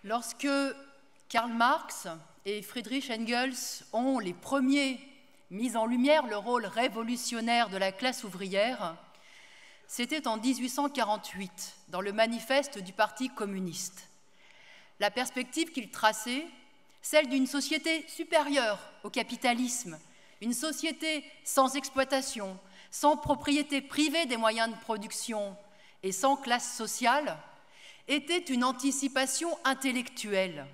Lorsque Karl Marx et Friedrich Engels ont les premiers mis en lumière le rôle révolutionnaire de la classe ouvrière, c'était en 1848, dans le manifeste du Parti communiste. La perspective qu'ils traçaient, celle d'une société supérieure au capitalisme, une société sans exploitation, sans propriété privée des moyens de production et sans classe sociale, était une anticipation intellectuelle.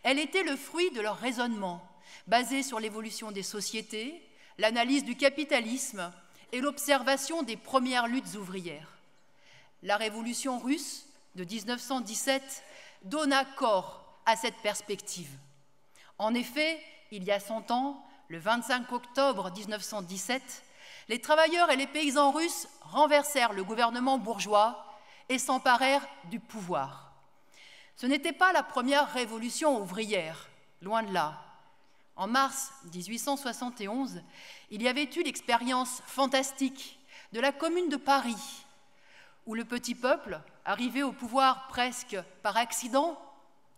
Elle était le fruit de leur raisonnement, basé sur l'évolution des sociétés, l'analyse du capitalisme et l'observation des premières luttes ouvrières. La révolution russe de 1917 donna corps à cette perspective. En effet, il y a 100 ans, le 25 octobre 1917, les travailleurs et les paysans russes renversèrent le gouvernement bourgeois et s'emparèrent du pouvoir. Ce n'était pas la première révolution ouvrière, loin de là. En mars 1871, il y avait eu l'expérience fantastique de la Commune de Paris, où le petit peuple, arrivé au pouvoir presque par accident,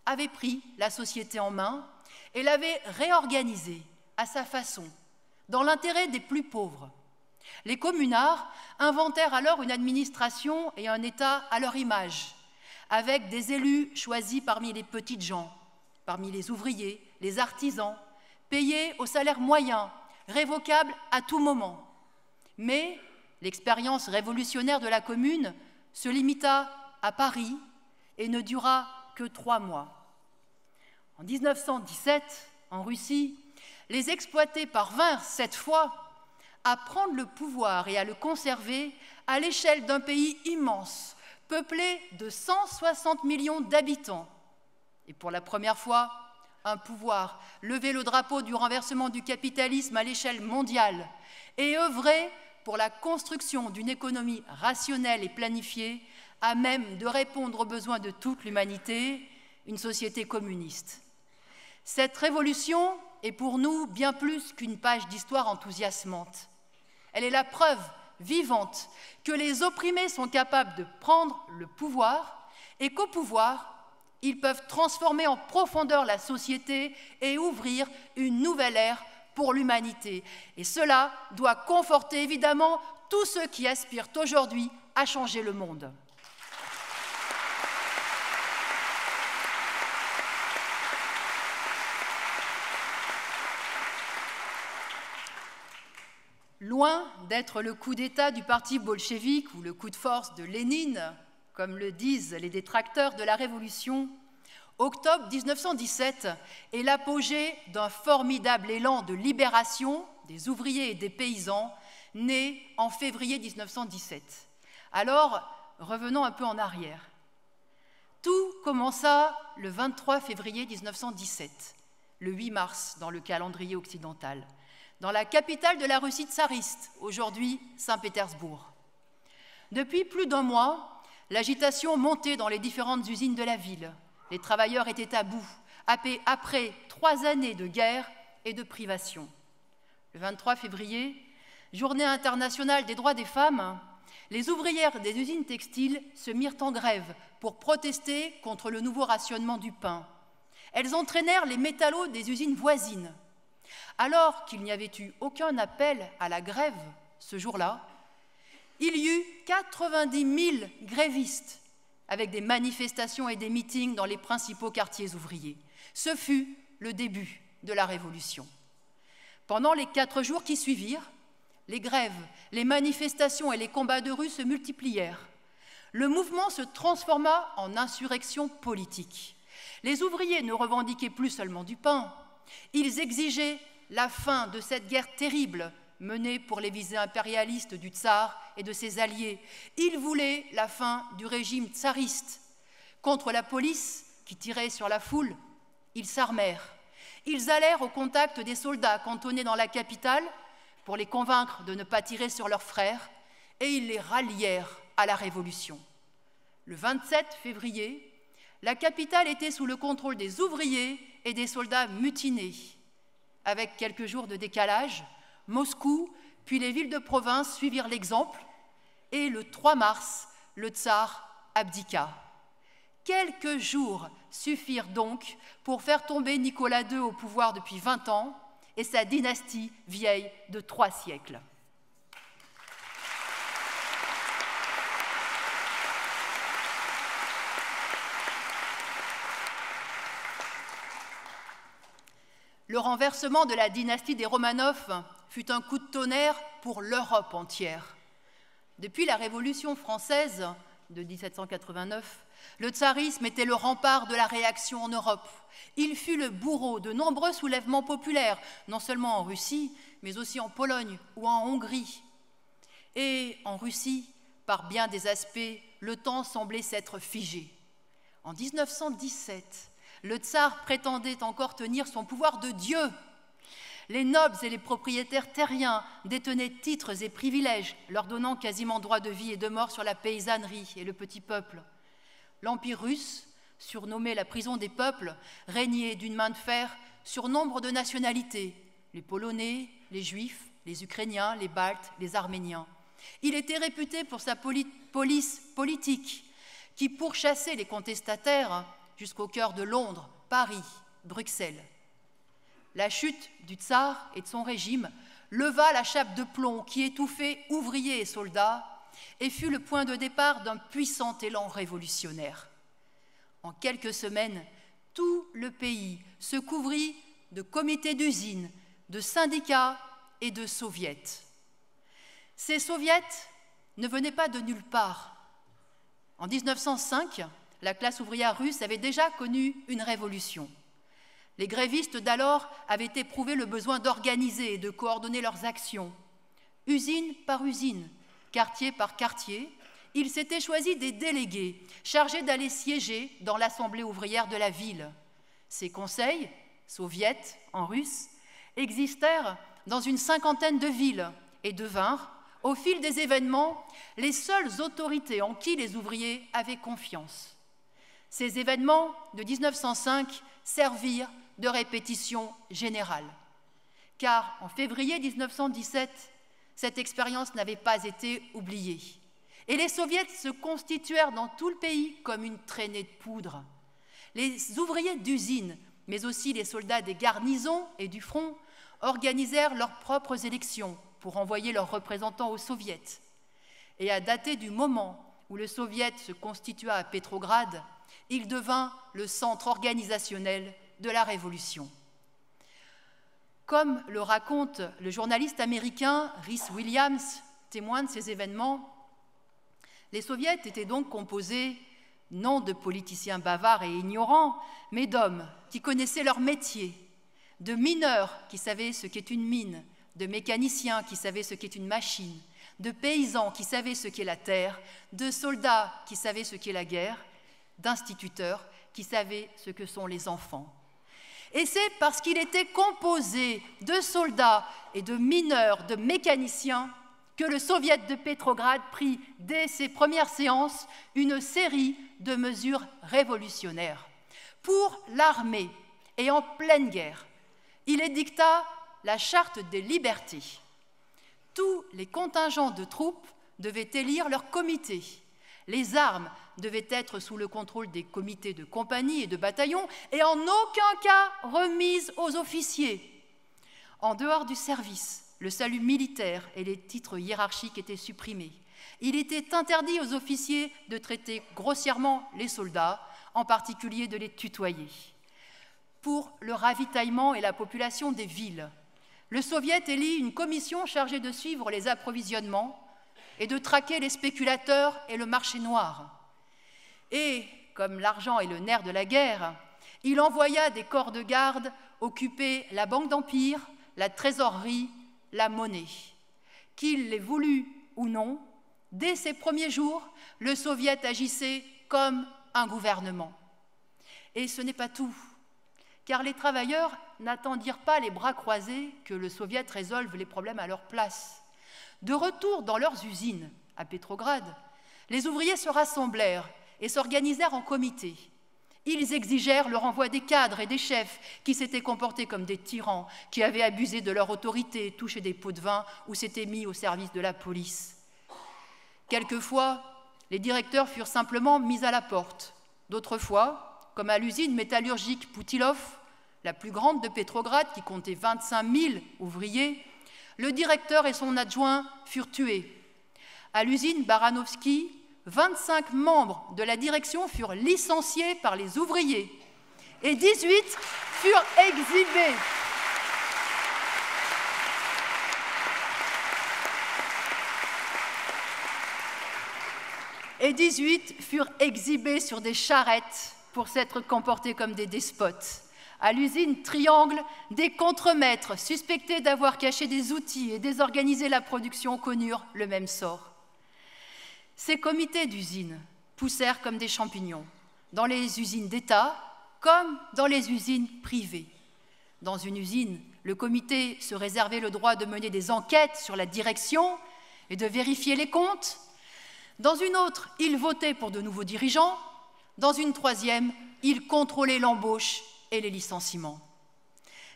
avait pris la société en main et l'avait réorganisée à sa façon, dans l'intérêt des plus pauvres. Les communards inventèrent alors une administration et un État à leur image, avec des élus choisis parmi les petites gens, parmi les ouvriers, les artisans, payés au salaire moyen, révocable à tout moment. Mais l'expérience révolutionnaire de la Commune se limita à Paris et ne dura que 3 mois. En 1917, en Russie, les exploités parvinrent cette fois à prendre le pouvoir et à le conserver à l'échelle d'un pays immense, peuplé de 160 millions d'habitants. Et pour la première fois, un pouvoir levait le drapeau du renversement du capitalisme à l'échelle mondiale et œuvrait pour la construction d'une économie rationnelle et planifiée à même de répondre aux besoins de toute l'humanité, une société communiste. Cette révolution est pour nous bien plus qu'une page d'histoire enthousiasmante. Elle est la preuve vivante que les opprimés sont capables de prendre le pouvoir et qu'au pouvoir, ils peuvent transformer en profondeur la société et ouvrir une nouvelle ère pour l'humanité. Et cela doit conforter évidemment tous ceux qui aspirent aujourd'hui à changer le monde. Loin d'être le coup d'État du parti bolchevique ou le coup de force de Lénine, comme le disent les détracteurs de la Révolution, octobre 1917 est l'apogée d'un formidable élan de libération des ouvriers et des paysans né en février 1917. Alors, revenons un peu en arrière. Tout commença le 23 février 1917, le 8 mars dans le calendrier occidental, dans la capitale de la Russie tsariste, aujourd'hui Saint-Pétersbourg. Depuis plus d'1 mois, l'agitation montait dans les différentes usines de la ville. Les travailleurs étaient à bout, après 3 années de guerre et de privation. Le 23 février, journée internationale des droits des femmes, les ouvrières des usines textiles se mirent en grève pour protester contre le nouveau rationnement du pain. Elles entraînèrent les métallos des usines voisines. Alors qu'il n'y avait eu aucun appel à la grève ce jour-là, il y eut 90 000 grévistes avec des manifestations et des meetings dans les principaux quartiers ouvriers. Ce fut le début de la Révolution. Pendant les 4 jours qui suivirent, les grèves, les manifestations et les combats de rue se multiplièrent. Le mouvement se transforma en insurrection politique. Les ouvriers ne revendiquaient plus seulement du pain, ils exigeaient la fin de cette guerre terrible menée pour les visées impérialistes du tsar et de ses alliés. Ils voulaient la fin du régime tsariste. Contre la police qui tirait sur la foule, ils s'armèrent. Ils allèrent au contact des soldats cantonnés dans la capitale pour les convaincre de ne pas tirer sur leurs frères et ils les rallièrent à la Révolution. Le 27 février, la capitale était sous le contrôle des ouvriers et des soldats mutinés. Avec quelques jours de décalage, Moscou puis les villes de province suivirent l'exemple et le 3 mars, le tsar abdiqua. Quelques jours suffirent donc pour faire tomber Nicolas II au pouvoir depuis 20 ans et sa dynastie vieille de 3 siècles. Le renversement de la dynastie des Romanov fut un coup de tonnerre pour l'Europe entière. Depuis la Révolution française de 1789, le tsarisme était le rempart de la réaction en Europe. Il fut le bourreau de nombreux soulèvements populaires, non seulement en Russie, mais aussi en Pologne ou en Hongrie. Et en Russie, par bien des aspects, le temps semblait s'être figé. En 1917, le tsar prétendait encore tenir son pouvoir de Dieu. Les nobles et les propriétaires terriens détenaient titres et privilèges, leur donnant quasiment droit de vie et de mort sur la paysannerie et le petit peuple. L'Empire russe, surnommé la prison des peuples, régnait d'une main de fer sur nombre de nationalités, les Polonais, les Juifs, les Ukrainiens, les Baltes, les Arméniens. Il était réputé pour sa police politique, qui pourchassait les contestataires jusqu'au cœur de Londres, Paris, Bruxelles. La chute du tsar et de son régime leva la chape de plomb qui étouffait ouvriers et soldats et fut le point de départ d'un puissant élan révolutionnaire. En quelques semaines, tout le pays se couvrit de comités d'usines, de syndicats et de soviets. Ces soviets ne venaient pas de nulle part. En 1905, la classe ouvrière russe avait déjà connu une révolution. Les grévistes d'alors avaient éprouvé le besoin d'organiser et de coordonner leurs actions. Usine par usine, quartier par quartier, ils s'étaient choisis des délégués chargés d'aller siéger dans l'assemblée ouvrière de la ville. Ces conseils, soviets en russe, existèrent dans une 50aine de villes et devinrent, au fil des événements, les seules autorités en qui les ouvriers avaient confiance. Ces événements de 1905 servirent de répétition générale. Car en février 1917, cette expérience n'avait pas été oubliée. Et les soviets se constituèrent dans tout le pays comme une traînée de poudre. Les ouvriers d'usines, mais aussi les soldats des garnisons et du front, organisèrent leurs propres élections pour envoyer leurs représentants aux soviets. Et à dater du moment où le soviet se constitua à Pétrograd, il devint le centre organisationnel de la Révolution. Comme le raconte le journaliste américain Rhys Williams, témoin de ces événements, les soviets étaient donc composés non de politiciens bavards et ignorants, mais d'hommes qui connaissaient leur métier, de mineurs qui savaient ce qu'est une mine, de mécaniciens qui savaient ce qu'est une machine, de paysans qui savaient ce qu'est la terre, de soldats qui savaient ce qu'est la guerre, d'instituteurs qui savaient ce que sont les enfants. Et c'est parce qu'il était composé de soldats et de mineurs, de mécaniciens, que le soviet de Pétrograd prit, dès ses premières séances, une série de mesures révolutionnaires. Pour l'armée et en pleine guerre, il édicta la charte des libertés. Tous les contingents de troupes devaient élire leur comité. Les armes devaient être sous le contrôle des comités de compagnie et de bataillon et en aucun cas remises aux officiers. En dehors du service, le salut militaire et les titres hiérarchiques étaient supprimés. Il était interdit aux officiers de traiter grossièrement les soldats, en particulier de les tutoyer. Pour le ravitaillement et la population des villes, le soviet élit une commission chargée de suivre les approvisionnements et de traquer les spéculateurs et le marché noir. Et, comme l'argent est le nerf de la guerre, il envoya des corps de garde occuper la Banque d'Empire, la trésorerie, la monnaie. Qu'il l'ait voulu ou non, dès ses premiers jours, le soviet agissait comme un gouvernement. Et ce n'est pas tout, car les travailleurs n'attendirent pas les bras croisés que le soviet résolve les problèmes à leur place. De retour dans leurs usines, à Pétrograd, les ouvriers se rassemblèrent et s'organisèrent en comités. Ils exigèrent le renvoi des cadres et des chefs qui s'étaient comportés comme des tyrans, qui avaient abusé de leur autorité, touché des pots de vin ou s'étaient mis au service de la police. Quelquefois, les directeurs furent simplement mis à la porte D'autres fois, comme à l'usine métallurgique Poutilov, la plus grande de Pétrograd, qui comptait 25 000 ouvriers, le directeur et son adjoint furent tués. À l'usine Baranovski, 25 membres de la direction furent licenciés par les ouvriers et 18 furent exhibés. Et 18 furent exhibés sur des charrettes pour s'être comportés comme des despotes. À l'usine Triangle, des contremaîtres suspectés d'avoir caché des outils et désorganisé la production connurent le même sort. Ces comités d'usine poussèrent comme des champignons, dans les usines d'État comme dans les usines privées. Dans une usine, le comité se réservait le droit de mener des enquêtes sur la direction et de vérifier les comptes. Dans une autre, il votait pour de nouveaux dirigeants. Dans une troisième, il contrôlait l'embauche et les licenciements.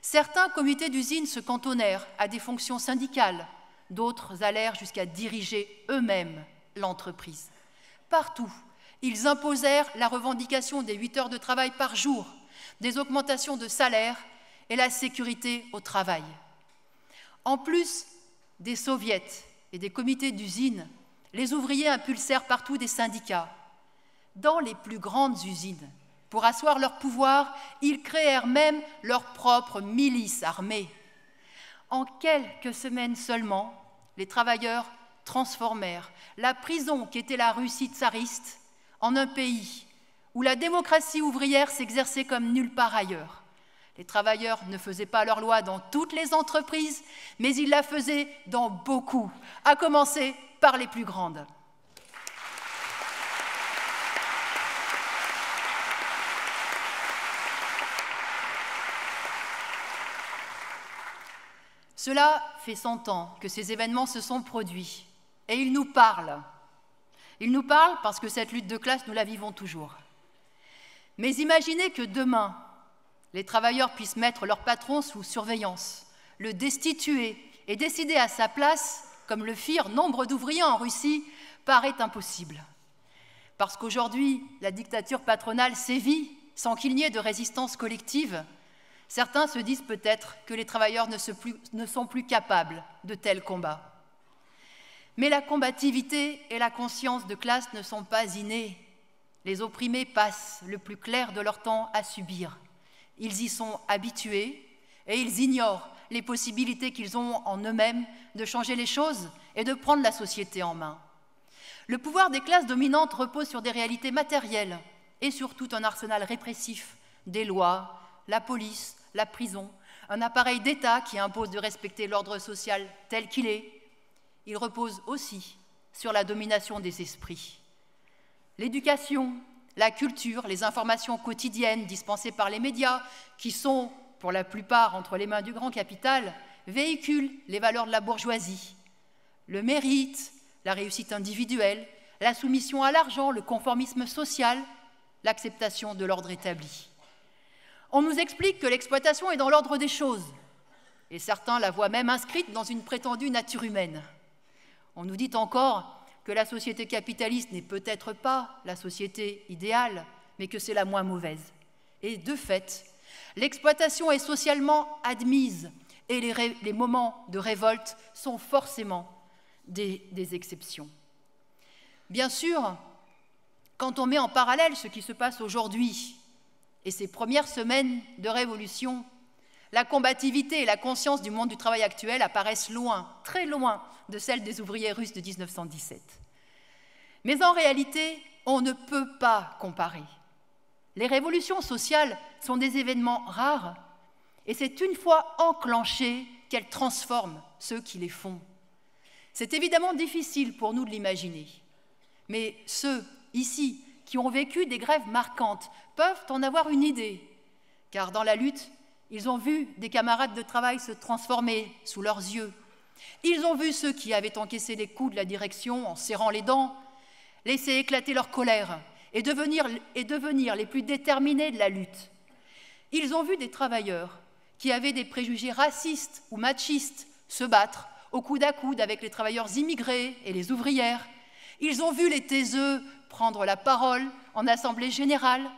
Certains comités d'usine se cantonnèrent à des fonctions syndicales, d'autres allèrent jusqu'à diriger eux-mêmes l'entreprise. Partout, ils imposèrent la revendication des 8 heures de travail par jour, des augmentations de salaire et la sécurité au travail. En plus des soviets et des comités d'usine, les ouvriers impulsèrent partout des syndicats. Dans les plus grandes usines, pour asseoir leur pouvoir, ils créèrent même leur propre milice armée. En quelques semaines seulement, les travailleurs transformèrent la prison qu'était la Russie tsariste en un pays où la démocratie ouvrière s'exerçait comme nulle part ailleurs. Les travailleurs ne faisaient pas leur loi dans toutes les entreprises, mais ils la faisaient dans beaucoup, à commencer par les plus grandes. Cela fait 100 ans que ces événements se sont produits et ils nous parlent. Ils nous parlent parce que cette lutte de classe, nous la vivons toujours. Mais imaginez que demain, les travailleurs puissent mettre leur patron sous surveillance, le destituer et décider à sa place, comme le firent nombre d'ouvriers en Russie, paraît impossible. Parce qu'aujourd'hui, la dictature patronale sévit sans qu'il n'y ait de résistance collective. Certains se disent peut-être que les travailleurs ne sont plus capables de tels combats. Mais la combativité et la conscience de classe ne sont pas innées. Les opprimés passent le plus clair de leur temps à subir. Ils y sont habitués et ils ignorent les possibilités qu'ils ont en eux-mêmes de changer les choses et de prendre la société en main. Le pouvoir des classes dominantes repose sur des réalités matérielles et sur tout un arsenal répressif, des lois, la police, la prison, un appareil d'État qui impose de respecter l'ordre social tel qu'il est. Il repose aussi sur la domination des esprits. L'éducation, la culture, les informations quotidiennes dispensées par les médias, qui sont, pour la plupart, entre les mains du grand capital, véhiculent les valeurs de la bourgeoisie. Le mérite, la réussite individuelle, la soumission à l'argent, le conformisme social, l'acceptation de l'ordre établi. On nous explique que l'exploitation est dans l'ordre des choses, et certains la voient même inscrite dans une prétendue nature humaine. On nous dit encore que la société capitaliste n'est peut-être pas la société idéale, mais que c'est la moins mauvaise. Et de fait, l'exploitation est socialement admise, et les moments de révolte sont forcément des exceptions. Bien sûr, quand on met en parallèle ce qui se passe aujourd'hui et ces premières semaines de révolution, la combativité et la conscience du monde du travail actuel apparaissent loin, très loin de celles des ouvriers russes de 1917. Mais en réalité, on ne peut pas comparer. Les révolutions sociales sont des événements rares et c'est une fois enclenchées qu'elles transforment ceux qui les font. C'est évidemment difficile pour nous de l'imaginer, mais ceux, ici, qui ont vécu des grèves marquantes peuvent en avoir une idée, car dans la lutte, ils ont vu des camarades de travail se transformer sous leurs yeux. Ils ont vu ceux qui avaient encaissé les coups de la direction en serrant les dents, laisser éclater leur colère et devenir les plus déterminés de la lutte. Ils ont vu des travailleurs qui avaient des préjugés racistes ou machistes se battre au coude à coude avec les travailleurs immigrés et les ouvrières. Ils ont vu les taiseux prendre la parole en assemblée générale.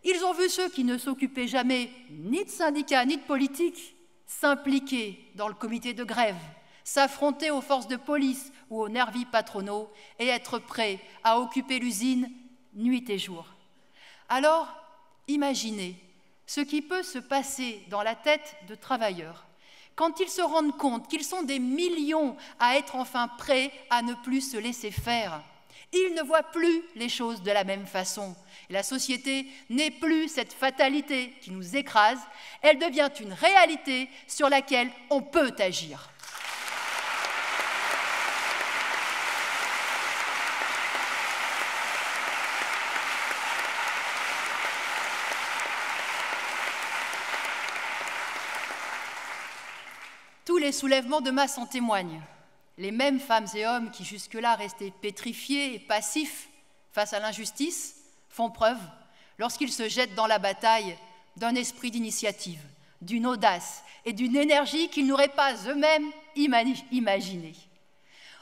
Ils ont vu ceux qui ne s'occupaient jamais ni de syndicats ni de politique s'impliquer dans le comité de grève, s'affronter aux forces de police ou aux nervis patronaux et être prêts à occuper l'usine nuit et jour. Alors, imaginez ce qui peut se passer dans la tête de travailleurs quand ils se rendent compte qu'ils sont des millions à être enfin prêts à ne plus se laisser faire. Ils ne voient plus les choses de la même façon. La société n'est plus cette fatalité qui nous écrase, elle devient une réalité sur laquelle on peut agir. Tous les soulèvements de masse en témoignent. Les mêmes femmes et hommes qui jusque-là restaient pétrifiés et passifs face à l'injustice font preuve, lorsqu'ils se jettent dans la bataille, d'un esprit d'initiative, d'une audace et d'une énergie qu'ils n'auraient pas eux-mêmes imaginées.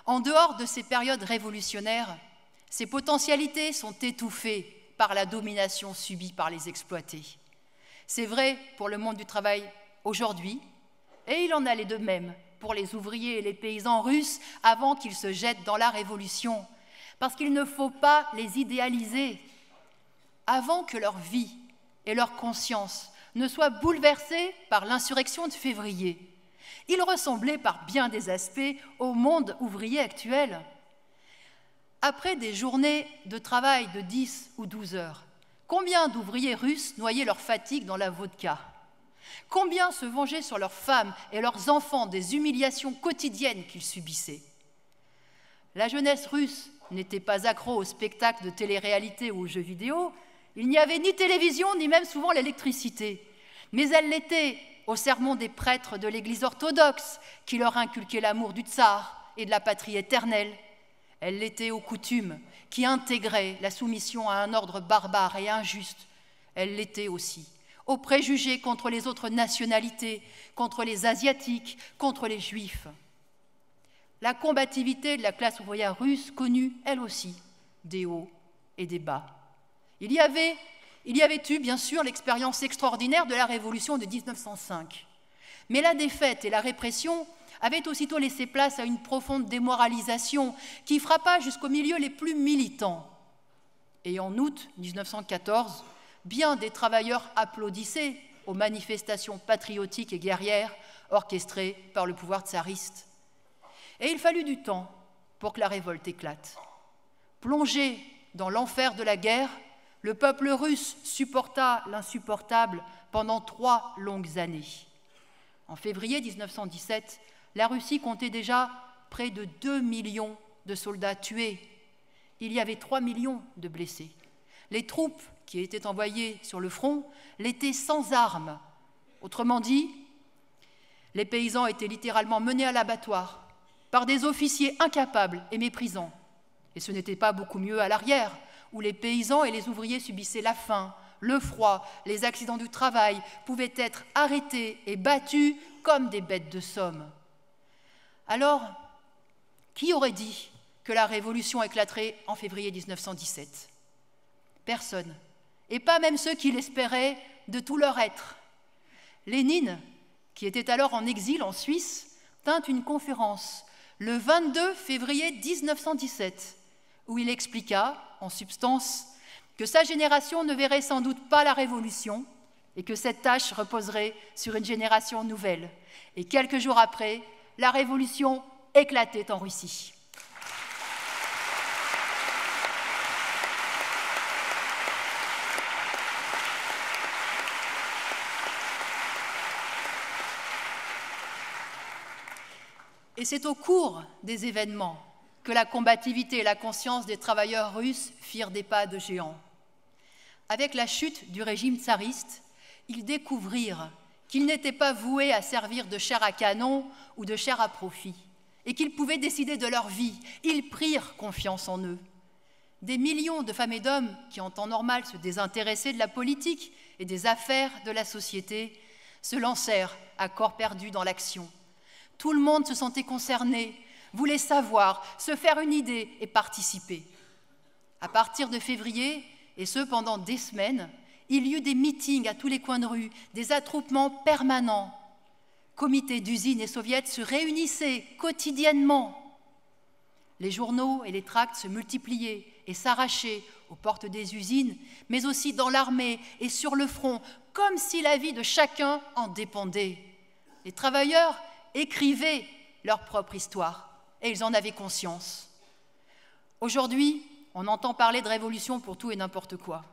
En dehors de ces périodes révolutionnaires, ces potentialités sont étouffées par la domination subie par les exploités. C'est vrai pour le monde du travail aujourd'hui, et il en allait de même pour les ouvriers et les paysans russes avant qu'ils se jettent dans la révolution, parce qu'il ne faut pas les idéaliser. Avant que leur vie et leur conscience ne soient bouleversées par l'insurrection de février, ils ressemblaient par bien des aspects au monde ouvrier actuel. Après des journées de travail de 10 ou 12 heures, combien d'ouvriers russes noyaient leur fatigue dans la vodka ? Combien se vengeaient sur leurs femmes et leurs enfants des humiliations quotidiennes qu'ils subissaient? La jeunesse russe n'était pas accro aux spectacles de télé-réalité ou aux jeux vidéo. Il n'y avait ni télévision, ni même souvent l'électricité. Mais elle l'était aux sermons des prêtres de l'Église orthodoxe qui leur inculquaient l'amour du tsar et de la patrie éternelle. Elle l'était aux coutumes qui intégraient la soumission à un ordre barbare et injuste. Elle l'était aussi aux préjugés contre les autres nationalités, contre les Asiatiques, contre les Juifs. La combativité de la classe ouvrière russe connut, elle aussi, des hauts et des bas. Il y avait eu, bien sûr, l'expérience extraordinaire de la Révolution de 1905. Mais la défaite et la répression avaient aussitôt laissé place à une profonde démoralisation qui frappa jusqu'aux milieux les plus militants. Et en août 1914, bien des travailleurs applaudissaient aux manifestations patriotiques et guerrières orchestrées par le pouvoir tsariste. Et il fallut du temps pour que la révolte éclate. Plongé dans l'enfer de la guerre, le peuple russe supporta l'insupportable pendant 3 longues années. En février 1917, la Russie comptait déjà près de 2 millions de soldats tués. Il y avait 3 millions de blessés. Les troupes qui étaient envoyées sur le front l'étaient sans armes. Autrement dit, les paysans étaient littéralement menés à l'abattoir par des officiers incapables et méprisants. Et ce n'était pas beaucoup mieux à l'arrière, où les paysans et les ouvriers subissaient la faim, le froid, les accidents du travail, pouvaient être arrêtés et battus comme des bêtes de somme. Alors, qui aurait dit que la révolution éclaterait en février 1917 ? Personne, et pas même ceux qui l'espéraient de tout leur être. Lénine, qui était alors en exil en Suisse, tint une conférence le 22 février 1917, où il expliqua, en substance, que sa génération ne verrait sans doute pas la révolution et que cette tâche reposerait sur une génération nouvelle. Et quelques jours après, la révolution éclatait en Russie. Et c'est au cours des événements que la combativité et la conscience des travailleurs russes firent des pas de géant. Avec la chute du régime tsariste, ils découvrirent qu'ils n'étaient pas voués à servir de chair à canon ou de chair à profit, et qu'ils pouvaient décider de leur vie. Ils prirent confiance en eux. Des millions de femmes et d'hommes qui, en temps normal, se désintéressaient de la politique et des affaires de la société, se lancèrent à corps perdu dans l'action. Tout le monde se sentait concerné, voulait savoir, se faire une idée et participer. À partir de février, et ce pendant des semaines, il y eut des meetings à tous les coins de rue, des attroupements permanents. Comités d'usines et soviets se réunissaient quotidiennement. Les journaux et les tracts se multipliaient et s'arrachaient aux portes des usines, mais aussi dans l'armée et sur le front, comme si la vie de chacun en dépendait. Les travailleurs écrivaient leur propre histoire et ils en avaient conscience. Aujourd'hui, on entend parler de révolution pour tout et n'importe quoi.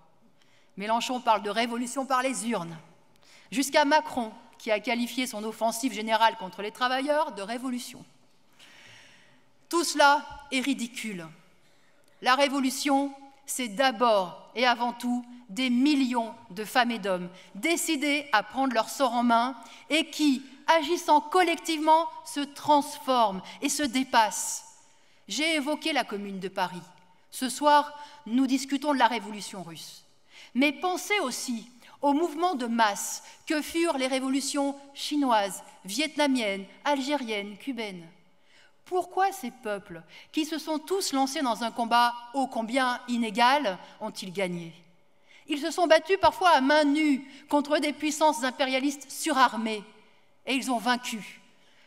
Mélenchon parle de révolution par les urnes, jusqu'à Macron, qui a qualifié son offensive générale contre les travailleurs de révolution. Tout cela est ridicule. La révolution, c'est d'abord et avant tout des millions de femmes et d'hommes décidés à prendre leur sort en main et qui, agissant collectivement, se transforment et se dépassent. J'ai évoqué la Commune de Paris. Ce soir, nous discutons de la révolution russe. Mais pensez aussi aux mouvements de masse que furent les révolutions chinoises, vietnamiennes, algériennes, cubaines. Pourquoi ces peuples, qui se sont tous lancés dans un combat ô combien inégal, ont-ils gagné? Ils se sont battus parfois à main nue contre des puissances impérialistes surarmées, et ils ont vaincu,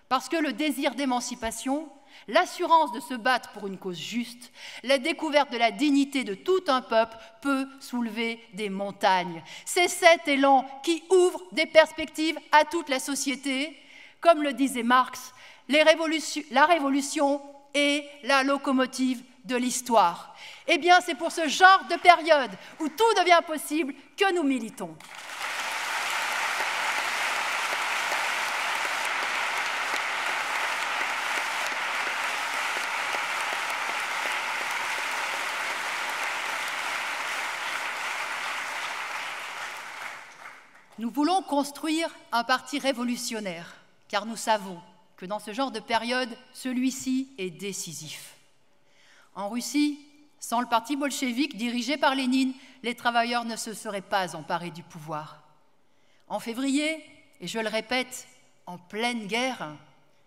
parce que le désir d'émancipation, l'assurance de se battre pour une cause juste, la découverte de la dignité de tout un peuple peut soulever des montagnes. C'est cet élan qui ouvre des perspectives à toute la société. Comme le disait Marx, la révolution est la locomotive de l'histoire. Eh bien, c'est pour ce genre de période où tout devient possible que nous militons. Nous voulons construire un parti révolutionnaire, car nous savons que dans ce genre de période, celui-ci est décisif. En Russie, sans le parti bolchevique dirigé par Lénine, les travailleurs ne se seraient pas emparés du pouvoir. En février, et je le répète, en pleine guerre,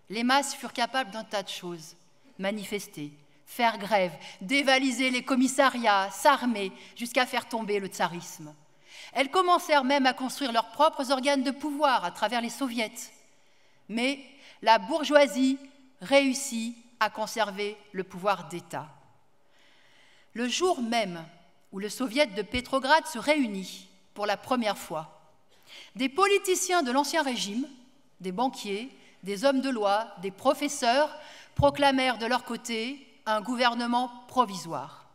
les masses furent capables d'un tas de choses. Manifester, faire grève, dévaliser les commissariats, s'armer, jusqu'à faire tomber le tsarisme. Elles commencèrent même à construire leurs propres organes de pouvoir à travers les soviets. Mais la bourgeoisie réussit à conserver le pouvoir d'État. Le jour même où le soviet de Pétrograd se réunit pour la première fois, des politiciens de l'Ancien Régime, des banquiers, des hommes de loi, des professeurs proclamèrent de leur côté un gouvernement provisoire.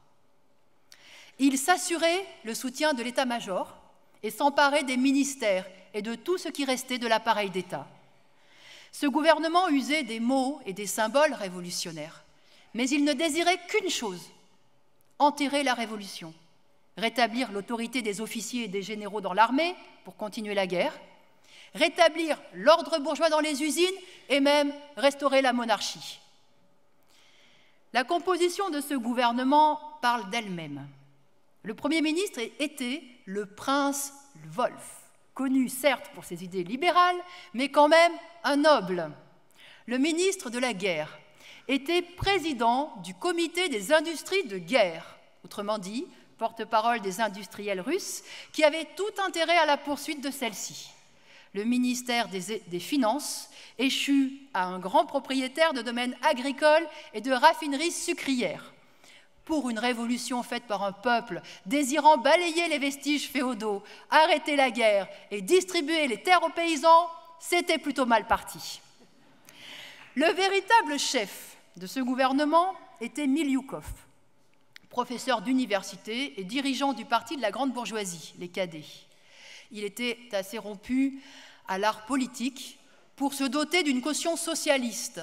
Ils s'assuraient le soutien de l'état-major et s'emparaient des ministères et de tout ce qui restait de l'appareil d'État. Ce gouvernement usait des mots et des symboles révolutionnaires, mais il ne désirait qu'une chose, enterrer la révolution, rétablir l'autorité des officiers et des généraux dans l'armée pour continuer la guerre, rétablir l'ordre bourgeois dans les usines et même restaurer la monarchie. La composition de ce gouvernement parle d'elle-même. Le Premier ministre était le prince Wolf, connu certes pour ses idées libérales, mais quand même un noble. Le ministre de la Guerre était président du comité des industries de guerre, autrement dit, porte-parole des industriels russes, qui avaient tout intérêt à la poursuite de celle-ci. Le ministère des Finances échut à un grand propriétaire de domaines agricoles et de raffineries sucrières. Pour une révolution faite par un peuple désirant balayer les vestiges féodaux, arrêter la guerre et distribuer les terres aux paysans, c'était plutôt mal parti. Le véritable chef de ce gouvernement était Milioukov, professeur d'université et dirigeant du parti de la grande bourgeoisie, les cadets. Il était assez rompu à l'art politique pour se doter d'une caution socialiste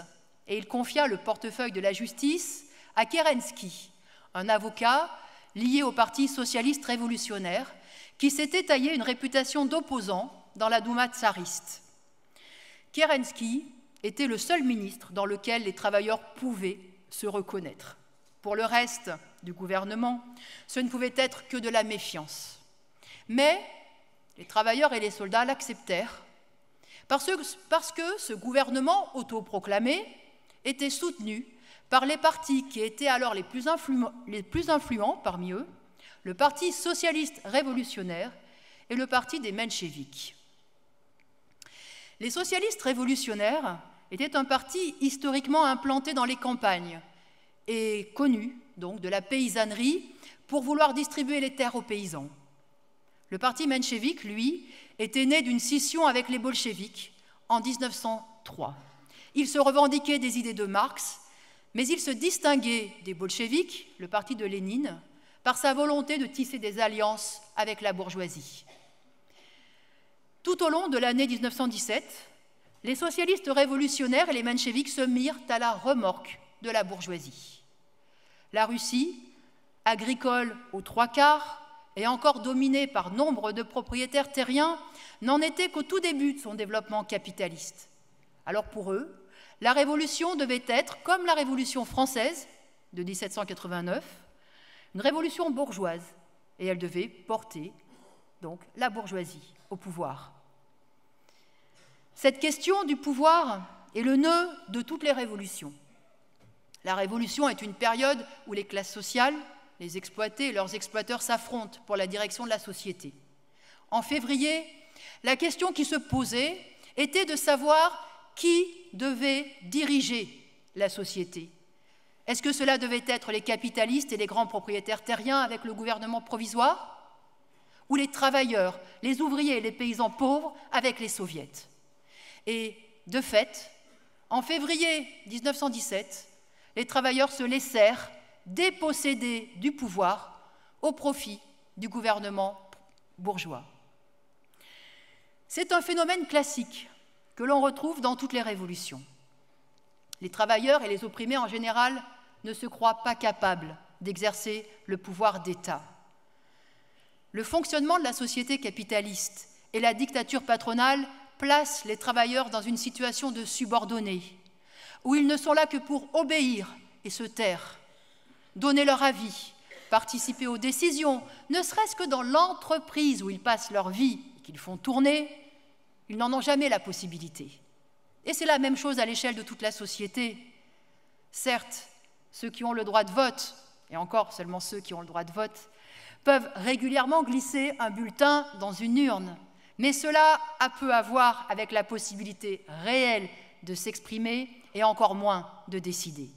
et il confia le portefeuille de la justice à Kerensky, un avocat lié au Parti socialiste révolutionnaire qui s'était taillé une réputation d'opposant dans la Douma tsariste. Kerensky était le seul ministre dans lequel les travailleurs pouvaient se reconnaître. Pour le reste du gouvernement, ce ne pouvait être que de la méfiance. Mais les travailleurs et les soldats l'acceptèrent parce que ce gouvernement autoproclamé était soutenu par les partis qui étaient alors les plus influents parmi eux, le Parti socialiste révolutionnaire et le Parti des Mencheviks. Les socialistes révolutionnaires étaient un parti historiquement implanté dans les campagnes et connu donc de la paysannerie pour vouloir distribuer les terres aux paysans. Le Parti menchevik, lui, était né d'une scission avec les bolcheviks en 1903. Il se revendiquait des idées de Marx, mais il se distinguait des bolcheviks, le parti de Lénine, par sa volonté de tisser des alliances avec la bourgeoisie. Tout au long de l'année 1917, les socialistes révolutionnaires et les mencheviks se mirent à la remorque de la bourgeoisie. La Russie, agricole aux 3/4 et encore dominée par nombre de propriétaires terriens, n'en était qu'au tout début de son développement capitaliste. Alors pour eux, la révolution devait être, comme la Révolution française de 1789, une révolution bourgeoise, et elle devait porter donc la bourgeoisie au pouvoir. Cette question du pouvoir est le nœud de toutes les révolutions. La révolution est une période où les classes sociales, les exploités et leurs exploiteurs s'affrontent pour la direction de la société. En février, la question qui se posait était de savoir qui devait diriger la société. Est-ce que cela devait être les capitalistes et les grands propriétaires terriens avec le gouvernement provisoire, ou les travailleurs, les ouvriers et les paysans pauvres avec les soviets? Et de fait, en février 1917, les travailleurs se laissèrent déposséder du pouvoir au profit du gouvernement bourgeois. C'est un phénomène classique que l'on retrouve dans toutes les révolutions. Les travailleurs et les opprimés en général ne se croient pas capables d'exercer le pouvoir d'État. Le fonctionnement de la société capitaliste et la dictature patronale placent les travailleurs dans une situation de subordonnés, où ils ne sont là que pour obéir et se taire, donner leur avis, participer aux décisions, ne serait-ce que dans l'entreprise où ils passent leur vie et qu'ils font tourner, ils n'en ont jamais la possibilité. Et c'est la même chose à l'échelle de toute la société. Certes, ceux qui ont le droit de vote, et encore seulement ceux qui ont le droit de vote, peuvent régulièrement glisser un bulletin dans une urne, mais cela a peu à voir avec la possibilité réelle de s'exprimer et encore moins de décider.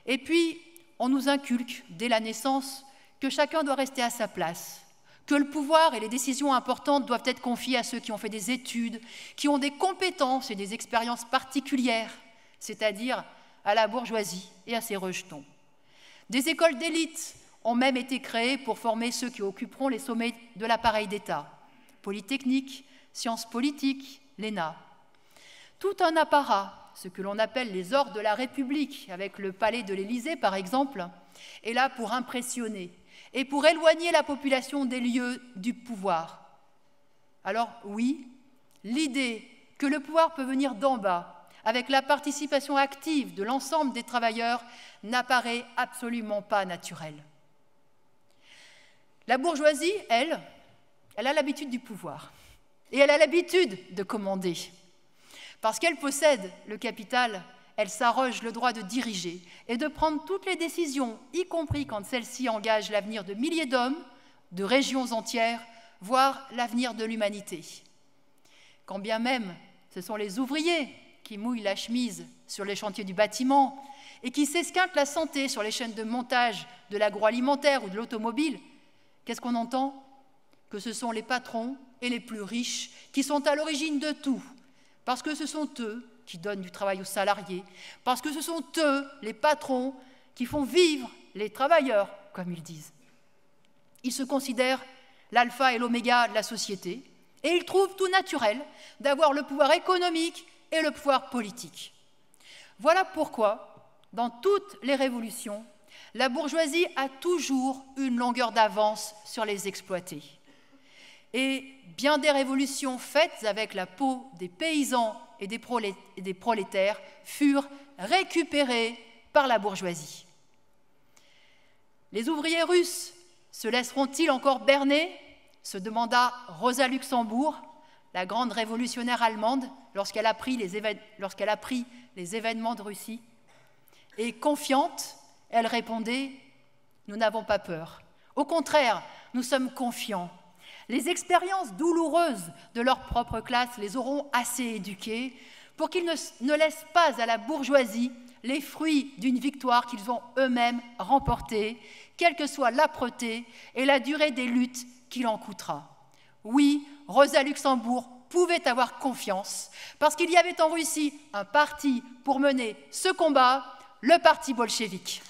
Et puis, on nous inculque dès la naissance que chacun doit rester à sa place, que le pouvoir et les décisions importantes doivent être confiées à ceux qui ont fait des études, qui ont des compétences et des expériences particulières, c'est-à-dire à la bourgeoisie et à ses rejetons. Des écoles d'élite ont même été créées pour former ceux qui occuperont les sommets de l'appareil d'État, Polytechnique, Sciences politiques, l'ENA. Tout un apparat, ce que l'on appelle les ordres de la République, avec le palais de l'Élysée par exemple, est là pour impressionner et pour éloigner la population des lieux du pouvoir. Alors oui, l'idée que le pouvoir peut venir d'en bas, avec la participation active de l'ensemble des travailleurs, n'apparaît absolument pas naturelle. La bourgeoisie, elle a l'habitude du pouvoir et elle a l'habitude de commander. Parce qu'elle possède le capital, elle s'arroge le droit de diriger et de prendre toutes les décisions, y compris quand celles-ci engagent l'avenir de milliers d'hommes, de régions entières, voire l'avenir de l'humanité. Quand bien même ce sont les ouvriers qui mouillent la chemise sur les chantiers du bâtiment et qui s'esquintent la santé sur les chaînes de montage de l'agroalimentaire ou de l'automobile, qu'est-ce qu'on entend? Que ce sont les patrons et les plus riches qui sont à l'origine de tout, parce que ce sont eux qui donnent du travail aux salariés, parce que ce sont eux, les patrons, qui font vivre les travailleurs, comme ils disent. Ils se considèrent l'alpha et l'oméga de la société, et ils trouvent tout naturel d'avoir le pouvoir économique et le pouvoir politique. Voilà pourquoi, dans toutes les révolutions, la bourgeoisie a toujours une longueur d'avance sur les exploités. Et bien des révolutions faites avec la peau des paysans et des prolétaires furent récupérées par la bourgeoisie. Les ouvriers russes se laisseront-ils encore berner, se demanda Rosa Luxembourg, la grande révolutionnaire allemande, lorsqu'elle apprit les événements de Russie. Et confiante, elle répondait « Nous n'avons pas peur. Au contraire, nous sommes confiants. Les expériences douloureuses de leur propre classe les auront assez éduqués pour qu'ils ne laissent pas à la bourgeoisie les fruits d'une victoire qu'ils ont eux-mêmes remportée, quelle que soit l'âpreté et la durée des luttes qu'il en coûtera. » Oui, Rosa Luxembourg pouvait avoir confiance, parce qu'il y avait en Russie un parti pour mener ce combat, le parti bolchevique.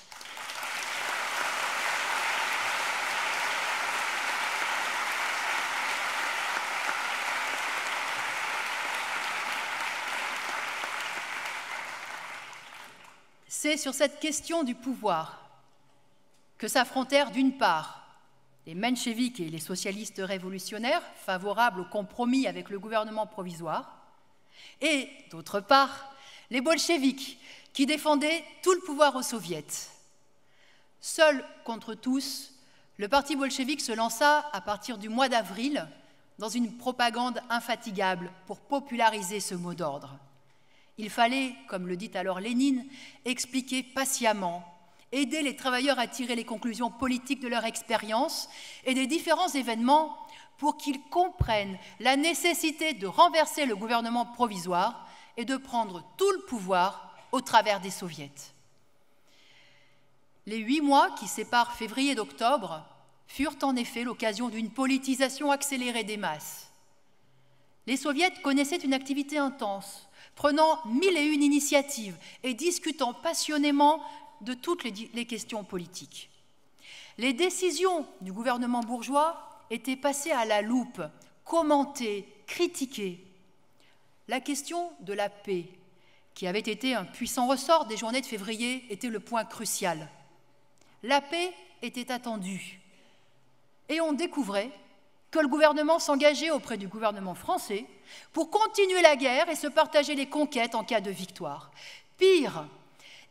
C'est sur cette question du pouvoir que s'affrontèrent d'une part les mencheviks et les socialistes révolutionnaires, favorables au compromis avec le gouvernement provisoire, et d'autre part les bolcheviks qui défendaient tout le pouvoir aux soviets. Seul contre tous, le parti bolchevique se lança à partir du mois d'avril dans une propagande infatigable pour populariser ce mot d'ordre. Il fallait, comme le dit alors Lénine, expliquer patiemment, aider les travailleurs à tirer les conclusions politiques de leur expérience et des différents événements pour qu'ils comprennent la nécessité de renverser le gouvernement provisoire et de prendre tout le pouvoir au travers des soviets. Les 8 mois qui séparent février d'octobre furent en effet l'occasion d'une politisation accélérée des masses. Les soviets connaissaient une activité intense, prenant 1001 initiatives et discutant passionnément de toutes les questions politiques. Les décisions du gouvernement bourgeois étaient passées à la loupe, commentées, critiquées. La question de la paix, qui avait été un puissant ressort des journées de février, était le point crucial. La paix était attendue, et on découvrait que le gouvernement s'engageait auprès du gouvernement français pour continuer la guerre et se partager les conquêtes en cas de victoire. Pire,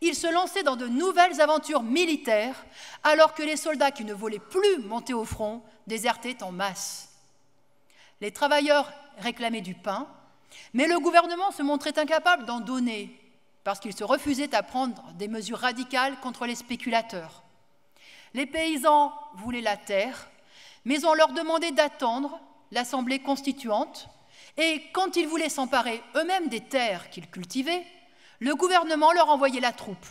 il se lançait dans de nouvelles aventures militaires alors que les soldats qui ne voulaient plus monter au front désertaient en masse. Les travailleurs réclamaient du pain, mais le gouvernement se montrait incapable d'en donner parce qu'il se refusait à prendre des mesures radicales contre les spéculateurs. Les paysans voulaient la terre, mais on leur demandait d'attendre l'Assemblée constituante, et quand ils voulaient s'emparer eux-mêmes des terres qu'ils cultivaient, le gouvernement leur envoyait la troupe.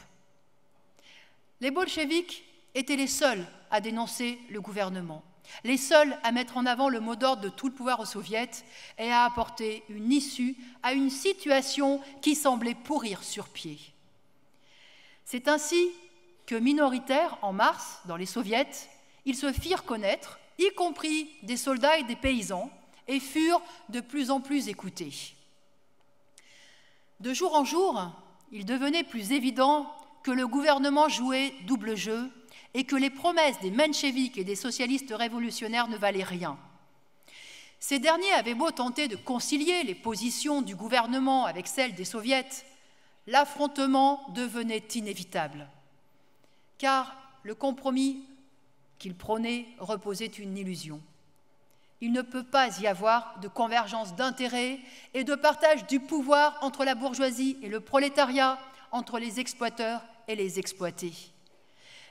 Les bolcheviks étaient les seuls à dénoncer le gouvernement, les seuls à mettre en avant le mot d'ordre de tout le pouvoir aux soviets et à apporter une issue à une situation qui semblait pourrir sur pied. C'est ainsi que, minoritaires en mars dans les soviets, ils se firent connaître, y compris des soldats et des paysans, et furent de plus en plus écoutés. De jour en jour, il devenait plus évident que le gouvernement jouait double jeu et que les promesses des mencheviks et des socialistes révolutionnaires ne valaient rien. Ces derniers avaient beau tenter de concilier les positions du gouvernement avec celles des soviets, l'affrontement devenait inévitable, car le compromis qu'ils prônaient reposait une illusion. Il ne peut pas y avoir de convergence d'intérêts et de partage du pouvoir entre la bourgeoisie et le prolétariat, entre les exploiteurs et les exploités.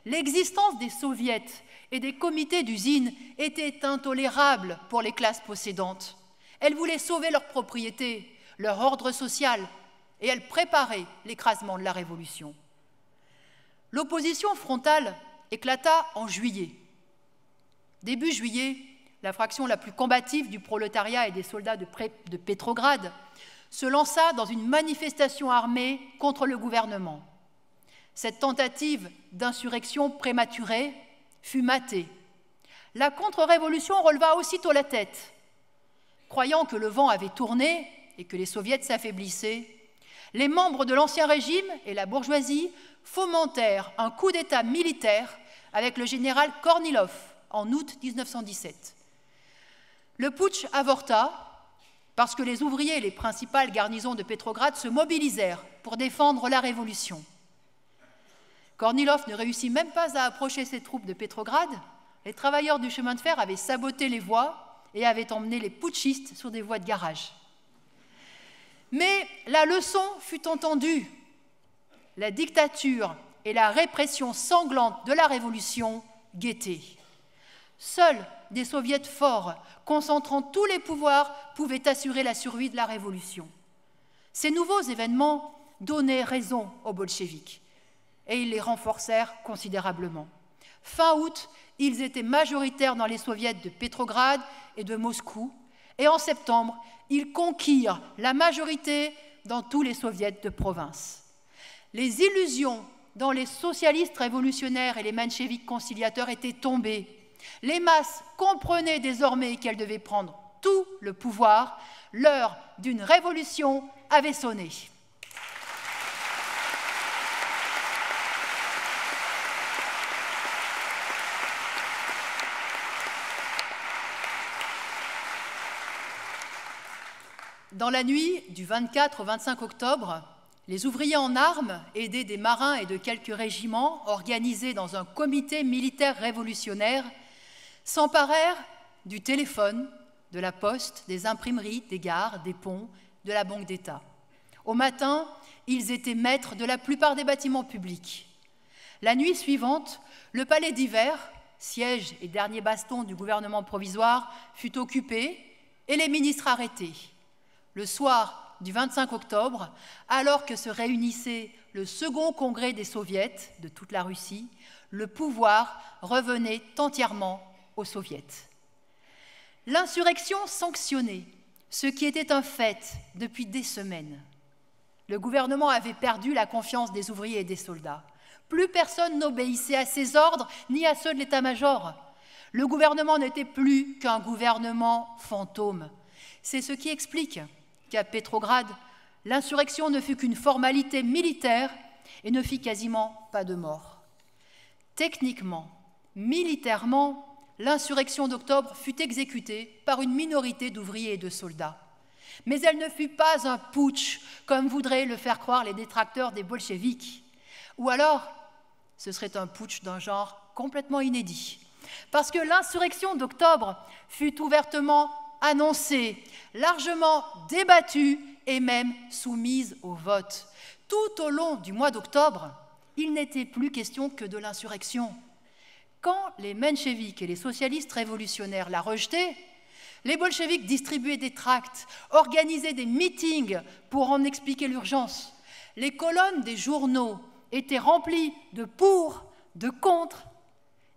L'existence des soviets et des comités d'usine était intolérable pour les classes possédantes. Elles voulaient sauver leur propriété, leur ordre social, et elles préparaient l'écrasement de la révolution. L'opposition frontale éclata en juillet. Début juillet, la fraction la plus combative du prolétariat et des soldats de Pétrograd se lança dans une manifestation armée contre le gouvernement. Cette tentative d'insurrection prématurée fut matée. La contre-révolution releva aussitôt la tête. Croyant que le vent avait tourné et que les soviets s'affaiblissaient, les membres de l'Ancien Régime et la bourgeoisie fomentèrent un coup d'État militaire avec le général Kornilov en août 1917. Le putsch avorta parce que les ouvriers et les principales garnisons de Pétrograd se mobilisèrent pour défendre la révolution. Kornilov ne réussit même pas à approcher ses troupes de Pétrograd. Les travailleurs du chemin de fer avaient saboté les voies et avaient emmené les putschistes sur des voies de garage. Mais la leçon fut entendue. La dictature et la répression sanglante de la Révolution guettaient. Seuls des soviets forts, concentrant tous les pouvoirs, pouvaient assurer la survie de la Révolution. Ces nouveaux événements donnaient raison aux bolcheviks et ils les renforcèrent considérablement. Fin août, ils étaient majoritaires dans les soviets de Pétrograd et de Moscou, et en septembre, ils conquirent la majorité dans tous les soviets de province. Les illusions dans les socialistes révolutionnaires et les mencheviks conciliateurs étaient tombées. Les masses comprenaient désormais qu'elles devaient prendre tout le pouvoir. L'heure d'une révolution avait sonné. Dans la nuit du 24 au 25 octobre, les ouvriers en armes, aidés des marins et de quelques régiments, organisés dans un comité militaire révolutionnaire, s'emparèrent du téléphone, de la poste, des imprimeries, des gares, des ponts, de la Banque d'État. Au matin, ils étaient maîtres de la plupart des bâtiments publics. La nuit suivante, le palais d'hiver, siège et dernier baston du gouvernement provisoire, fut occupé et les ministres arrêtés. Le soir du 25 octobre, alors que se réunissait le second congrès des soviets de toute la Russie, le pouvoir revenait entièrement aux soviets. L'insurrection sanctionnait, ce qui était un fait depuis des semaines. Le gouvernement avait perdu la confiance des ouvriers et des soldats. Plus personne n'obéissait à ses ordres ni à ceux de l'état-major. Le gouvernement n'était plus qu'un gouvernement fantôme. C'est ce qui explique qu'à Pétrograd, l'insurrection ne fut qu'une formalité militaire et ne fit quasiment pas de morts. Techniquement, militairement, l'insurrection d'octobre fut exécutée par une minorité d'ouvriers et de soldats. Mais elle ne fut pas un putsch, comme voudraient le faire croire les détracteurs des bolcheviks. Ou alors, ce serait un putsch d'un genre complètement inédit. Parce que l'insurrection d'octobre fut ouvertement annoncée, largement débattue et même soumise au vote. Tout au long du mois d'octobre, il n'était plus question que de l'insurrection. Quand les mencheviks et les socialistes révolutionnaires la rejetaient, les bolcheviks distribuaient des tracts, organisaient des meetings pour en expliquer l'urgence. Les colonnes des journaux étaient remplies de pour, de contre.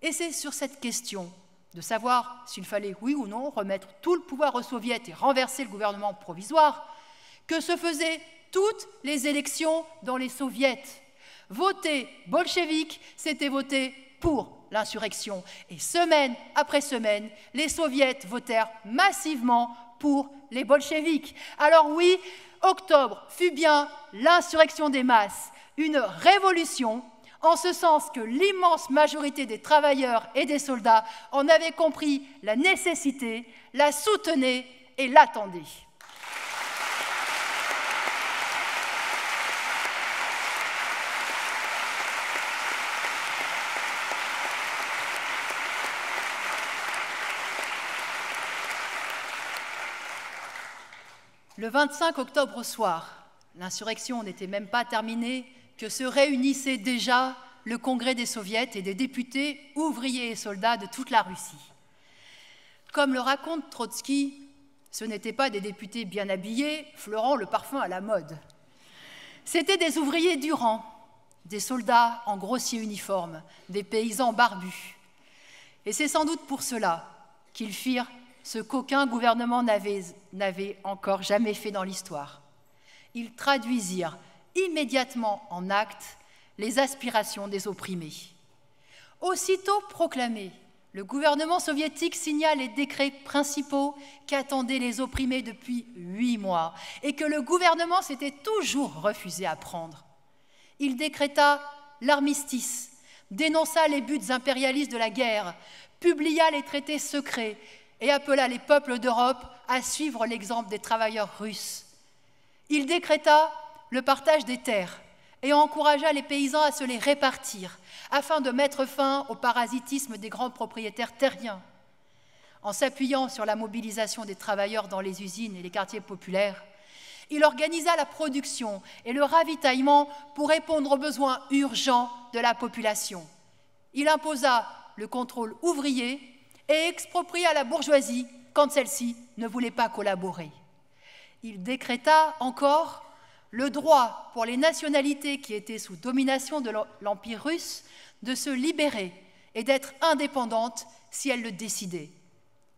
Et c'est sur cette question de savoir s'il fallait, oui ou non, remettre tout le pouvoir aux soviets et renverser le gouvernement provisoire, que se faisaient toutes les élections dans les soviets. Voter bolchevique, c'était voter pour l'insurrection. Et semaine après semaine, les soviets votèrent massivement pour les bolcheviks. Alors oui, octobre fut bien l'insurrection des masses, une révolution, en ce sens que l'immense majorité des travailleurs et des soldats en avaient compris la nécessité, la soutenaient et l'attendaient. Le 25 octobre au soir, l'insurrection n'était même pas terminée, que se réunissait déjà le congrès des soviets et des députés ouvriers et soldats de toute la Russie. Comme le raconte Trotsky, ce n'étaient pas des députés bien habillés, fleurant le parfum à la mode. C'étaient des ouvriers du rang, des soldats en grossier uniforme, des paysans barbus. Et c'est sans doute pour cela qu'ils firent ce qu'aucun gouvernement n'avait encore jamais fait dans l'histoire. Ils traduisirent immédiatement en actes les aspirations des opprimés. Aussitôt proclamé, le gouvernement soviétique signa les décrets principaux qu'attendaient les opprimés depuis 8 mois et que le gouvernement s'était toujours refusé à prendre. Il décréta l'armistice, dénonça les buts impérialistes de la guerre, publia les traités secrets et appela les peuples d'Europe à suivre l'exemple des travailleurs russes. Il décréta le partage des terres et encouragea les paysans à se les répartir afin de mettre fin au parasitisme des grands propriétaires terriens. En s'appuyant sur la mobilisation des travailleurs dans les usines et les quartiers populaires, Il organisa la production et le ravitaillement pour répondre aux besoins urgents de la population. Il imposa le contrôle ouvrier et expropria la bourgeoisie quand celle-ci ne voulait pas collaborer. Il décréta encore le droit pour les nationalités qui étaient sous domination de l'Empire russe de se libérer et d'être indépendantes si elles le décidaient.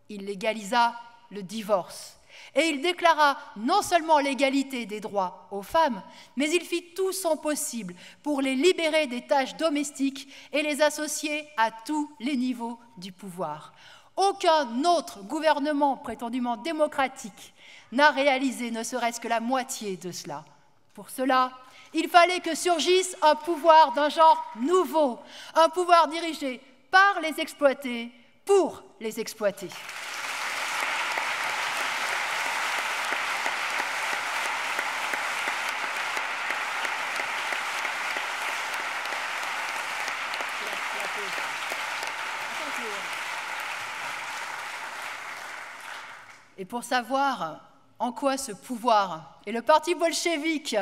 Il légalisa le divorce et il déclara non seulement l'égalité des droits aux femmes, mais il fit tout son possible pour les libérer des tâches domestiques et les associer à tous les niveaux du pouvoir. Aucun autre gouvernement prétendument démocratique n'a réalisé ne serait-ce que la moitié de cela. Pour cela, il fallait que surgisse un pouvoir d'un genre nouveau, un pouvoir dirigé par les exploités pour les exploités. Et pour savoir en quoi ce pouvoir et le parti bolchevique,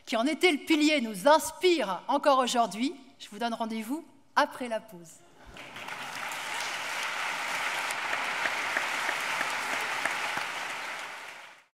qui en était le pilier, nous inspire encore aujourd'hui, je vous donne rendez-vous après la pause.